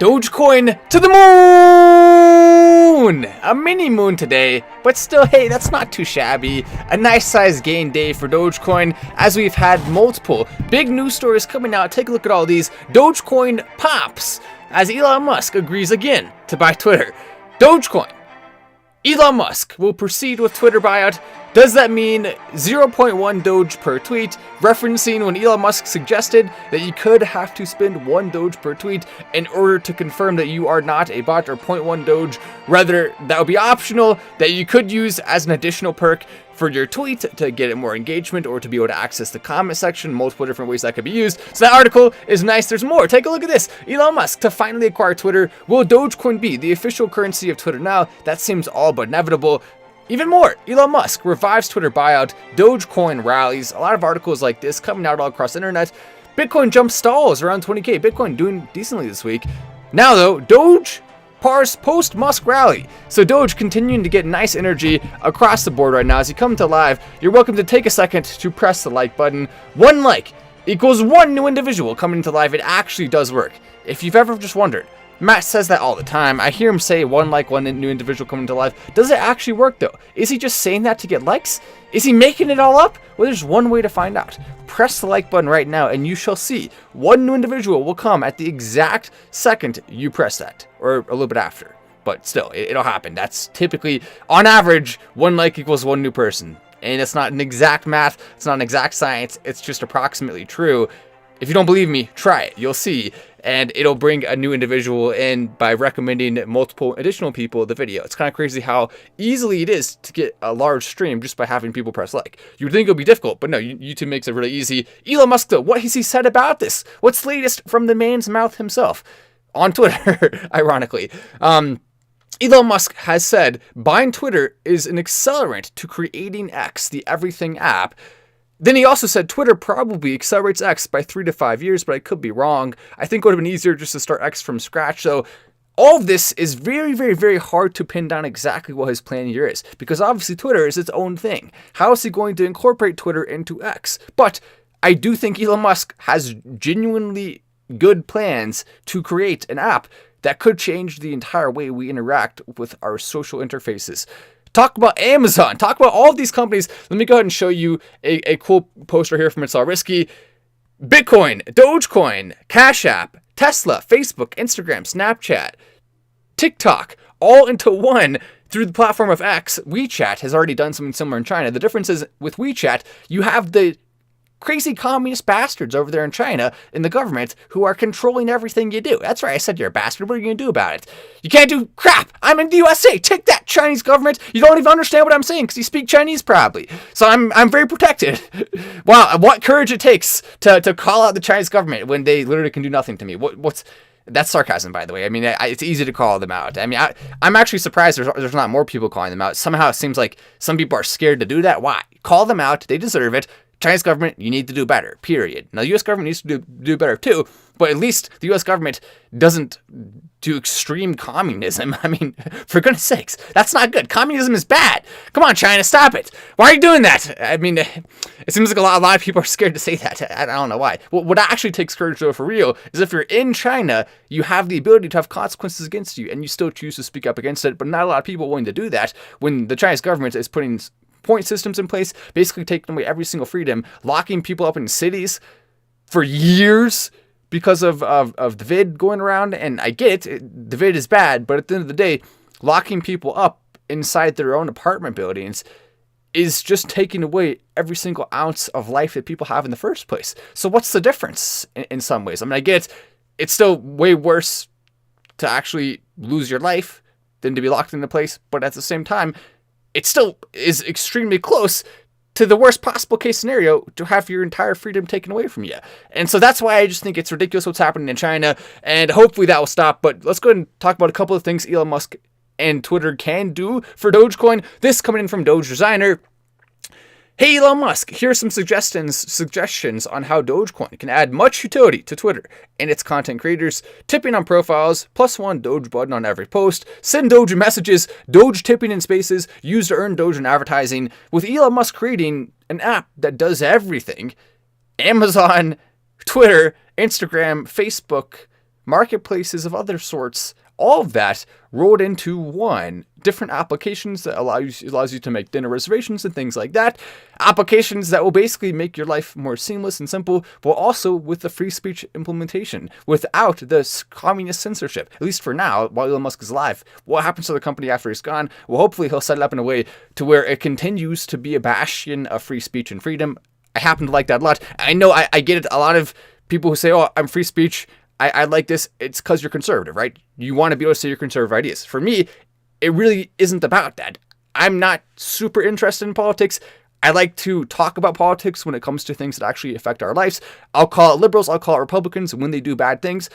Dogecoin to the moon! A mini moon today, but still, hey, that's not too shabby. A nice size gain day for Dogecoin, as we've had multiple big news stories coming out. Take a look at all these. Dogecoin pops as Elon Musk agrees again to buy Twitter. Dogecoin. Elon Musk will proceed with Twitter buyout. Does that mean 0.1 Doge per tweet? Referencing when Elon Musk suggested that you could have to spend 1 Doge per tweet in order to confirm that you are not a bot, or 0.1 Doge. Rather, that would be optional, that you could use as an additional perk for your tweet to get it more engagement, or to be able to access the comment section. Multiple different ways that could be used. So that article is nice. There's more. Take a look at this. Elon Musk to finally acquire Twitter. Will Dogecoin be the official currency of Twitter now? That seems all but inevitable. Even more, Elon Musk revives Twitter buyout, Dogecoin rallies. A lot of articles like this coming out all across the internet. Bitcoin jump stalls around 20k. Bitcoin doing decently this week. Now though, Doge pars post-Musk rally. So Doge continuing to get nice energy across the board right now. As you come to live, you're welcome to take a second to press the like button. 1 like equals 1 new individual coming to live. It actually does work. If you've ever just wondered, Matt says that all the time. I hear him say 1 like, 1 new individual coming to live. Does it actually work though? Is he just saying that to get likes? Is he making it all up? Well, there's one way to find out. Press the like button right now and you shall see 1 new individual will come at the exact second you press that, or a little bit after. But still, it'll happen. That's typically, on average, 1 like equals 1 new person. And it's not an exact math. It's not an exact science. It's just approximately true. If you don't believe me, try it. You'll see. And it'll bring a new individual in by recommending multiple additional people the video. It's kind of crazy how easily it is to get a large stream just by having people press like. You would think it would be difficult, but no, YouTube makes it really easy. Elon Musk, though, what has he said about this? What's the latest from the man's mouth himself? On Twitter, ironically. Elon Musk has said buying Twitter is an accelerant to creating X, the everything app. Then he also said Twitter probably accelerates X by 3 to 5 years, but I could be wrong. I think it would have been easier just to start X from scratch. So all of this is very, very, very hard to pin down exactly what his plan here is, because obviously Twitter is its own thing. How is he going to incorporate Twitter into X? But I do think Elon Musk has genuinely good plans to create an app that could change the entire way we interact with our social interfaces. Talk about Amazon. Talk about all of these companies. Let me go ahead and show you a cool poster here from It's All Risky. Bitcoin, Dogecoin, Cash App, Tesla, Facebook, Instagram, Snapchat, TikTok, all into one through the platform of X. WeChat has already done something similar in China. The difference is with WeChat, you have the crazy communist bastards over there in China in the government who are controlling everything you do. That's right, I said you're a bastard. What are you going to do about it? You can't do crap. I'm in the USA. Take that, Chinese government. You don't even understand what I'm saying because you speak Chinese probably. So I'm very protected. Wow, what courage it takes to call out the Chinese government when they literally can do nothing to me. That's sarcasm, by the way. I mean, it's easy to call them out. I mean, I'm actually surprised there's not more people calling them out. Somehow it seems like some people are scared to do that. Why? Call them out. They deserve it. Chinese government, you need to do better, period. Now, the U.S. government needs to do better too, but at least the U.S. government doesn't do extreme communism. I mean, for goodness sakes, that's not good. Communism is bad. Come on, China, stop it. Why are you doing that? I mean, it seems like a lot of people are scared to say that. I don't know why. What actually takes courage, though, for real, is if you're in China, you have the ability to have consequences against you, and you still choose to speak up against it, but not a lot of people willing to do that when the Chinese government is putting point systems in place, basically taking away every single freedom, locking people up in cities for years because of the vid going around. And I get it, the vid is bad, but at the end of the day, locking people up inside their own apartment buildings is just taking away every single ounce of life that people have in the first place. So what's the difference in some ways? I mean, I get it's still way worse to actually lose your life than to be locked in a place, but at the same time, it still is extremely close to the worst possible case scenario to have your entire freedom taken away from you. And so that's why I just think it's ridiculous what's happening in China, and hopefully that will stop. But let's go ahead and talk about a couple of things Elon Musk and Twitter can do for Dogecoin. This coming in from Doge Designer. Hey Elon Musk, here are some suggestions on how Dogecoin can add much utility to Twitter and its content creators. Tipping on profiles, +1 Doge button on every post, send Doge messages, Doge tipping in spaces, used to earn Doge in advertising. With Elon Musk creating an app that does everything, Amazon, Twitter, Instagram, Facebook, marketplaces of other sorts, all of that rolled into one. Different applications that allows you to make dinner reservations and things like that. Applications that will basically make your life more seamless and simple, but also with the free speech implementation, without the communist censorship, at least for now, while Elon Musk is alive. What happens to the company after he's gone? Well, hopefully he'll set it up in a way to where it continues to be a bastion of free speech and freedom. I happen to like that a lot. I know I get it. A lot of people who say, oh, I'm free speech, I like this, it's because you're conservative, right? You want to be able to say your conservative ideas. For me, it really isn't about that. I'm not super interested in politics. I like to talk about politics when it comes to things that actually affect our lives. I'll call it liberals, I'll call it Republicans when they do bad things.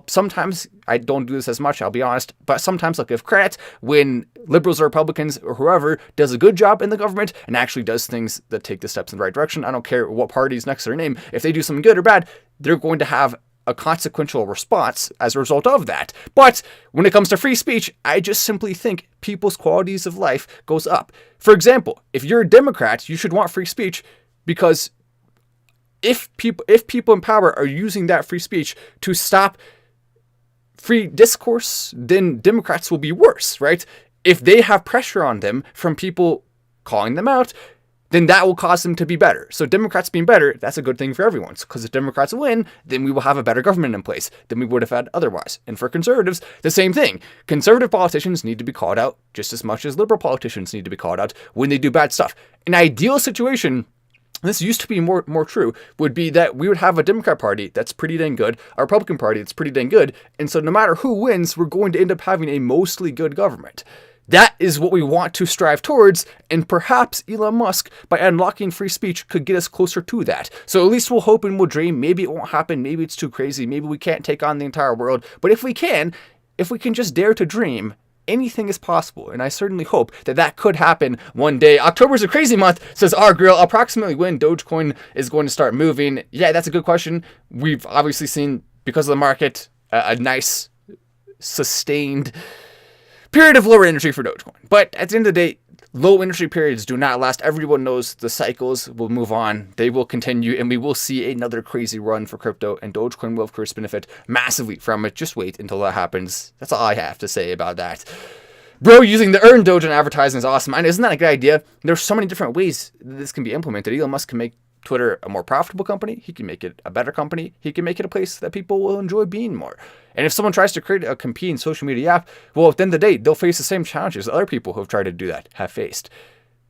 Sometimes, I don't do this as much, I'll be honest, but sometimes I'll give credit when liberals or Republicans or whoever does a good job in the government and actually does things that take the steps in the right direction. I don't care what party is next to their name. If they do something good or bad, they're going to have a consequential response as a result of that. But when it comes to free speech, I just simply think people's qualities of life goes up. For example, if you're a Democrat, you should want free speech, because if people in power are using that free speech to stop free discourse, then Democrats will be worse, right? If they have pressure on them from people calling them out, then that will cause them to be better. So Democrats being better, that's a good thing for everyone. Because if Democrats win, then we will have a better government in place than we would have had otherwise. And for conservatives, the same thing. Conservative politicians need to be called out just as much as liberal politicians need to be called out when they do bad stuff. An ideal situation, this used to be more true, would be that we would have a Democrat party that's pretty dang good, a Republican party that's pretty dang good, and so no matter who wins, we're going to end up having a mostly good government. That is what we want to strive towards, and perhaps Elon Musk, by unlocking free speech, could get us closer to that. So at least we'll hope and we'll dream. Maybe it won't happen, maybe it's too crazy, maybe we can't take on the entire world, but if we can just dare to dream, anything is possible, and I certainly hope that that could happen one day. October's a crazy month, says our girl. Approximately when Dogecoin is going to start moving? Yeah, that's a good question. We've obviously seen, because of the market, a nice, sustained period of lower energy for Dogecoin. But at the end of the day, low energy periods do not last. Everyone knows the cycles will move on. They will continue, and we will see another crazy run for crypto, and Dogecoin will, of course, benefit massively from it. Just wait until that happens. That's all I have to say about that. Bro, using the earned Doge in advertising is awesome. And isn't that a good idea? There's so many different ways this can be implemented. Elon Musk can make Twitter a more profitable company. He can make it a better company. He can make it a place that people will enjoy being more. And if someone tries to create a competing social media app, well, at the end of the day, they'll face the same challenges that other people who have tried to do that have faced.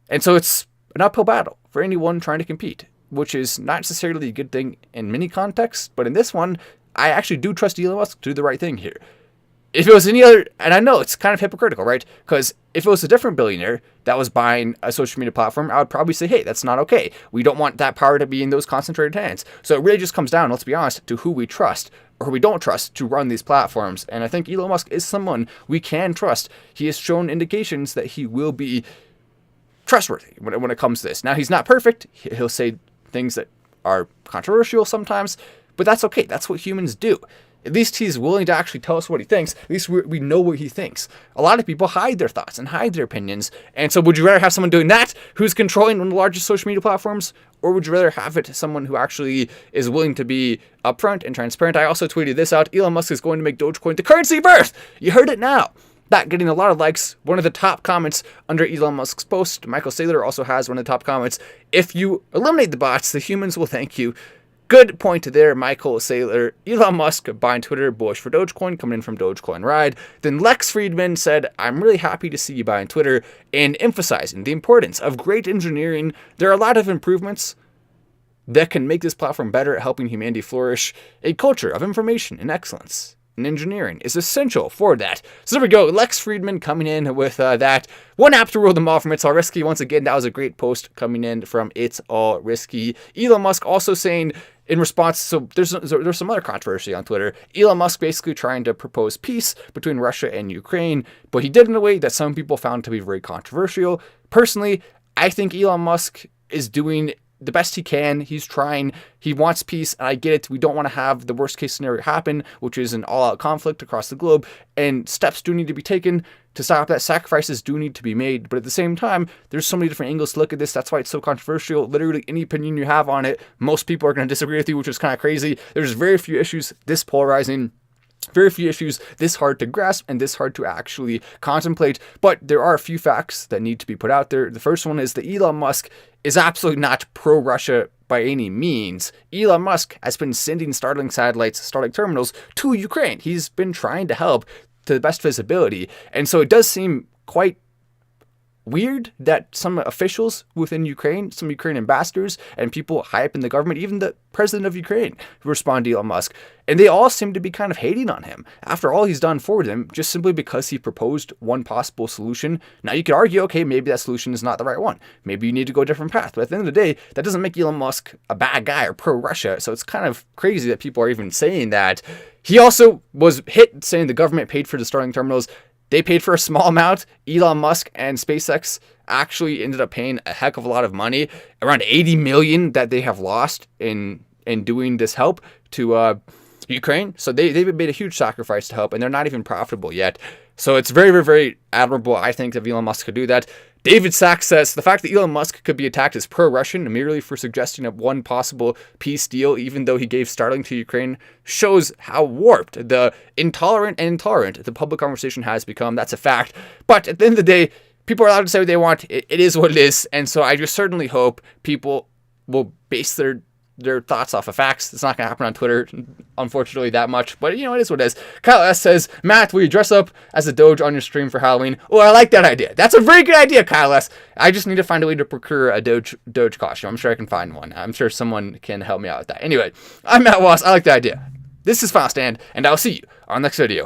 And so it's an uphill battle for anyone trying to compete, which is not necessarily a good thing in many contexts. But in this one, I actually do trust Elon Musk to do the right thing here. If it was any other, and I know it's kind of hypocritical, right? Because if it was a different billionaire that was buying a social media platform, I would probably say, hey, that's not okay. We don't want that power to be in those concentrated hands. So it really just comes down, let's be honest, to who we trust or who we don't trust to run these platforms. And I think Elon Musk is someone we can trust. He has shown indications that he will be trustworthy when it comes to this. Now, he's not perfect. He'll say things that are controversial sometimes, but that's okay. That's what humans do. At least he's willing to actually tell us what he thinks. At least we know what he thinks. A lot of people hide their thoughts and hide their opinions. And so would you rather have someone doing that who's controlling one of the largest social media platforms? Or would you rather have it someone who actually is willing to be upfront and transparent? I also tweeted this out. Elon Musk is going to make Dogecoin the currency of Earth. You heard it now. That getting a lot of likes. One of the top comments under Elon Musk's post, Michael Saylor also has one of the top comments. If you eliminate the bots, the humans will thank you. Good point there, Michael Saylor. Elon Musk buying Twitter, bullish for Dogecoin, coming in from Dogecoin Ride. Then Lex Friedman said, I'm really happy to see you buying Twitter, and emphasizing the importance of great engineering. There are a lot of improvements that can make this platform better at helping humanity flourish. A culture of information and excellence and engineering is essential for that. So there we go. Lex Friedman coming in with that. One app to rule them all from It's All Risky. Once again, that was a great post coming in from It's All Risky. Elon Musk also saying, in response, so there's some other controversy on Twitter. Elon Musk basically trying to propose peace between Russia and Ukraine, but he did it in a way that some people found to be very controversial. Personally, I think Elon Musk is doing the best he can. He's trying. He wants peace, and I get it. We don't want to have the worst case scenario happen, which is an all-out conflict across the globe, and steps do need to be taken to stop that. Sacrifices do need to be made, but at the same time, there's so many different angles to look at this. That's why it's so controversial. Literally, any opinion you have on it, most people are going to disagree with you, which is kind of crazy. There's very few issues this polarizing. Very few issues this hard to grasp and this hard to actually contemplate, but there are a few facts that need to be put out there. The first one is that Elon Musk is absolutely not pro-Russia by any means. Elon Musk has been sending Starlink satellites, Starlink terminals to Ukraine. He's been trying to help to the best visibility, and so it does seem quite weird that some officials within Ukraine, some Ukrainian ambassadors and people high up in the government, even the president of Ukraine, respond to Elon Musk. And they all seem to be kind of hating on him after all he's done for them, just simply because he proposed one possible solution. Now you could argue, okay, maybe that solution is not the right one. Maybe you need to go a different path. But at the end of the day, that doesn't make Elon Musk a bad guy or pro-Russia. So it's kind of crazy that people are even saying that. He also was hit saying the government paid for the Starlink terminals. They paid for a small amount. Elon Musk and SpaceX actually ended up paying a heck of a lot of money, around 80 million that they have lost in doing this help to Ukraine. So they've made a huge sacrifice to help, and they're not even profitable yet. So it's very, very, very admirable, I think, that Elon Musk could do that. David Sachs says the fact that Elon Musk could be attacked as pro-Russian merely for suggesting of one possible peace deal, even though he gave Starlink to Ukraine, shows how warped the intolerant the public conversation has become. That's a fact. But at the end of the day, people are allowed to say what they want. It is what it is. And so I just certainly hope people will base their thoughts off of facts. It's not going to happen on Twitter, unfortunately, that much. But, you know, it is what it is. Kyle S. says, Matt, will you dress up as a Doge on your stream for Halloween? Oh, I like that idea. That's a very good idea, Kyle S. I just need to find a way to procure a Doge costume. I'm sure I can find one. I'm sure someone can help me out with that. Anyway, I'm Matt Wallace. I like the idea. This is Final Stand, and I'll see you on the next video.